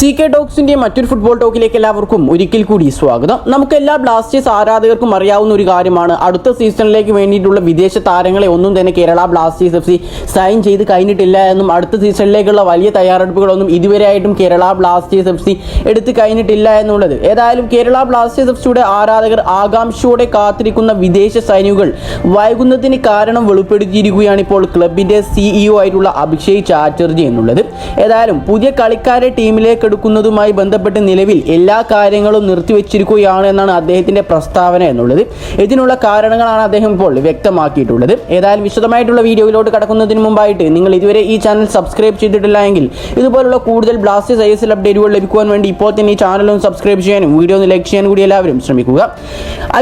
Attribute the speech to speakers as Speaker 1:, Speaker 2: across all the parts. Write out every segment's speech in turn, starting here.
Speaker 1: CK ടോക്സിന്റെ മറ്റൊരു football ടോക്കിലേക്ക് എല്ലാവർക്കും ഒരിക്കൽ കൂടി സ്വാഗതം. നമുക്ക് എല്ലാ ബ്ലാസ്റ്റേഴ്സ് ആരാധകർക്കും അറിയാവുന്ന ഒരു കാര്യമാണ്, അടുത്ത സീസണിലേക്ക് വേണ്ടിയിട്ടുള്ള വിദേശ താരങ്ങളെ ഒന്നും തന്നെ കേരള ബ്ലാസ്റ്റേഴ്സ് FC സൈൻ ചെയ്ത് കഴിഞ്ഞിട്ടില്ല എന്നും അടുത്ത സീസണിലേക്കുള്ള വലിയ തയ്യാറെടുപ്പുകളൊന്നും ഇതുവരെയായിട്ടും കേരള ബ്ലാസ്റ്റേഴ്സ് FC എടുത്തു കഴിഞ്ഞിട്ടില്ല എന്നുള്ളത്. ഏതായാലും കേരള ബ്ലാസ്റ്റേഴ്സ് FCയുടെ ആരാധകർ ആകാംക്ഷയോടെ കാത്തിരിക്കുന്ന വിദേശ സൈനികകൾ വൈകുന്നതിന് കാരണം വെളിപ്പെടുത്തിയിരിക്കുകയാണ് ഇപ്പോൾ ക്ലബിന്റെ CEO ആയിട്ടുള്ള അഭിഷേക് ചാറ്റർജി എന്നുള്ളത്. ഏതായാലും പുതിയ കളിക്കാരെ ടീമിലേക്ക് എടുക്കുന്നതുമായി ബന്ധപ്പെട്ട് നിലവിൽ എല്ലാ കാര്യങ്ങളും നിർത്തിവെച്ചിരിക്കുകയാണ് എന്നാണ് അദ്ദേഹത്തിന്റെ പ്രസ്താവന എന്നുള്ളത്. ഇതിനുള്ള കാരണങ്ങളാണ് അദ്ദേഹം ഇപ്പോൾ വ്യക്തമാക്കിയിട്ടുള്ളത്. ഏതായാലും വിശദമായിട്ടുള്ള വീഡിയോയിലോട്ട് കടക്കുന്നതിന് മുമ്പായിട്ട് നിങ്ങൾ ഇതുവരെ ഈ ചാനൽ സബ്സ്ക്രൈബ് ചെയ്തിട്ടില്ല എങ്കിൽ ഇതുപോലുള്ള കൂടുതൽ ബ്ലാസ്റ്റേഴ്സ് ISL അപ്ഡേറ്റുകൾ ലഭിക്കുവാൻ വേണ്ടി ഇപ്പോൾ തന്നെ ഈ ചാനലും സബ്സ്ക്രൈബ് ചെയ്യാനും വീഡിയോ ഒന്ന് ലൈക്ക് ചെയ്യാനും കൂടി എല്ലാവരും ശ്രമിക്കുക.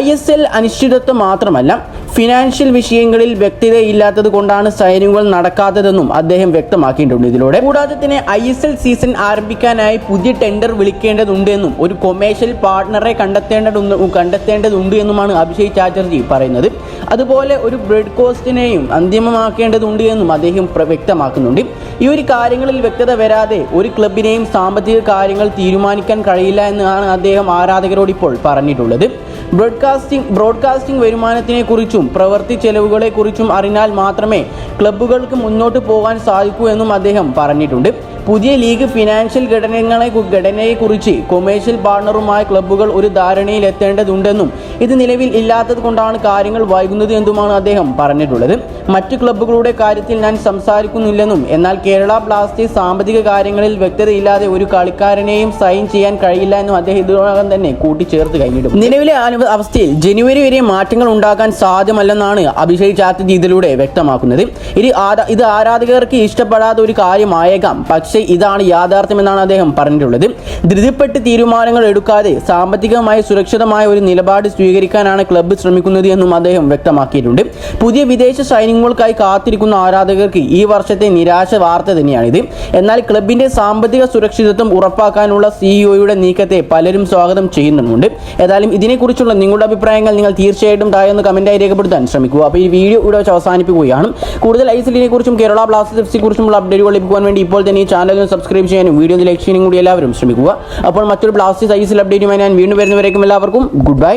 Speaker 1: ISL അനിശ്ചിതത്വം മാത്രമല്ല, ഫിനാൻഷ്യൽ വിഷയങ്ങളിൽ വ്യക്തതയില്ലാത്തത് കൊണ്ടാണ് സൈനികങ്ങൾ നടക്കാത്തതെന്നും അദ്ദേഹം വ്യക്തമാക്കിയിട്ടുണ്ട്. ഇതിലൂടെ കൂടാതെ തന്നെ ISL സീസൺ ആരംഭിക്കാനായി പുതിയ ടെൻഡർ വിളിക്കേണ്ടതുണ്ട് എന്നും ഒരു കൊമേഴ്ഷ്യൽ പാർട്ണറെ കണ്ടെത്തേണ്ടതുണ്ട് എന്നുമാണ് അഭിഷേക് ചാറ്റർജി പറയുന്നത്. അതുപോലെ ഒരു ബ്രോഡ്കാസ്റ്റിനെയും അന്തിമമാക്കേണ്ടതുണ്ട് എന്നും അദ്ദേഹം വ്യക്തമാക്കുന്നുണ്ട്. ഈ ഒരു കാര്യങ്ങളിൽ വ്യക്തത വരാതെ ഒരു ക്ലബിനെയും സാമ്പത്തിക കാര്യങ്ങൾ തീരുമാനിക്കാൻ കഴിയില്ല എന്നാണ് അദ്ദേഹം ആരാധകരോട് ഇപ്പോൾ പറഞ്ഞിട്ടുള്ളത്. ബ്രോഡ്കാസ്റ്റിംഗ് വരുമാനത്തിനെ കുറിച്ചും പ്രവൃത്തി ചെലവുകളെ കുറിച്ചും അറിഞ്ഞാൽ മാത്രമേ ക്ലബ്ബുകൾക്ക് മുന്നോട്ട് പോകാൻ സാധിക്കൂ എന്നും അദ്ദേഹം പറഞ്ഞിട്ടുണ്ട്. പുതിയ ലീഗ് ഫിനാൻഷ്യൽ ഘടനയെക്കുറിച്ച് കൊമേഴ്ഷ്യൽ പാർട്ണറുമായ ക്ലബ്ബുകൾ ഒരു ധാരണയിൽ എത്തേണ്ടതുണ്ടെന്നും ഇത് നിലവിൽ ഇല്ലാത്തത് കൊണ്ടാണ് കാര്യങ്ങൾ വൈകുന്നത് എന്നുമാണ് അദ്ദേഹം പറഞ്ഞിട്ടുള്ളത്. മറ്റു ക്ലബ്ബുകളുടെ കാര്യത്തിൽ ഞാൻ സംസാരിക്കുന്നില്ലെന്നും എന്നാൽ കേരള ബ്ലാസ്റ്റേഴ്സ് സാമ്പത്തിക കാര്യങ്ങളിൽ വ്യക്തതയില്ലാതെ ഒരു കളിക്കാരനെയും സൈൻ ചെയ്യാൻ കഴിയില്ല എന്നും അദ്ദേഹം ഇതിനോടകം തന്നെ കൂട്ടിച്ചേർത്ത് കഴിഞ്ഞിട്ടുണ്ട്. നിലവിലെ അവസ്ഥയിൽ ജനുവരി വരെ മാറ്റങ്ങൾ ഉണ്ടാകാൻ സാധ്യമല്ലെന്നാണ് അഭിഷേക് ചാറ്റർജി ഇതിലൂടെ വ്യക്തമാക്കുന്നത്. ഇത് ആരാധകർക്ക് ഇഷ്ടപ്പെടാത്ത ഒരു കാര്യമായേക്കാം, പക്ഷേ ഇതാണ് യാഥാർത്ഥ്യമെന്നാണ് അദ്ദേഹം പറഞ്ഞിട്ടുള്ളത്. ധൃതിപ്പെട്ട് തീരുമാനങ്ങൾ എടുക്കാതെ സാമ്പത്തികമായി സുരക്ഷിതമായ ഒരു നിലപാട് സ്വീകരിക്കാനാണ് ക്ലബ്ബ് ശ്രമിക്കുന്നത് എന്നും അദ്ദേഹം വ്യക്തമാക്കിയിട്ടുണ്ട്. പുതിയ വിദേശ സൈനികങ്ങൾക്കായി കാത്തിരിക്കുന്ന ആരാധകർക്ക് ഈ വർഷത്തെ നിരാശ വാർത്ത തന്നെയാണിത്. എന്നാൽ ക്ലബിന്റെ സാമ്പത്തിക സുരക്ഷിതത്വം ഉറപ്പാക്കാനുള്ള CEOയുടെ നീക്കത്തെ പലരും സ്വാഗതം ചെയ്യുന്നുണ്ട്. ഏതായാലും ഇതിനെക്കുറിച്ചുള്ള നിങ്ങളുടെ അഭിപ്രായങ്ങൾ നിങ്ങൾ തീർച്ചയായിട്ടും താഴെ കമന്റായി രേഖപ്പെടുത്താൻ ശ്രമിക്കുക. അപ്പോൾ ഈ വീഡിയോ ഇവിടെ വെച്ച് അവസാനിപ്പിക്കുകയാണ്. കൂടുതൽ ISLനെ കുറിച്ചും കേരള ബ്ലാസ്റ്റേഴ്സ് FC കുറിച്ചുമുള്ള അപ്ഡേറ്റുകൾ ലഭിക്കുവാൻ വേണ്ടി ഇപ്പോൾ തന്നെ ഈ ചാനൽ സബ്സ്ക്രൈബ് ചെയ്യാനും വീഡിയോ ലൈക്ക് ചെയ്യാനും കൂടി എല്ലാവരും ശ്രമിക്കുക. അപ്പോൾ മറ്റൊരു ബ്ലാസ്റ്റേഴ്സ് ISL അപ്ഡേറ്റുമായി ഞാൻ വീണ്ടും വരുന്നവരേക്കും എല്ലാവർക്കും ഗുഡ് ബൈ.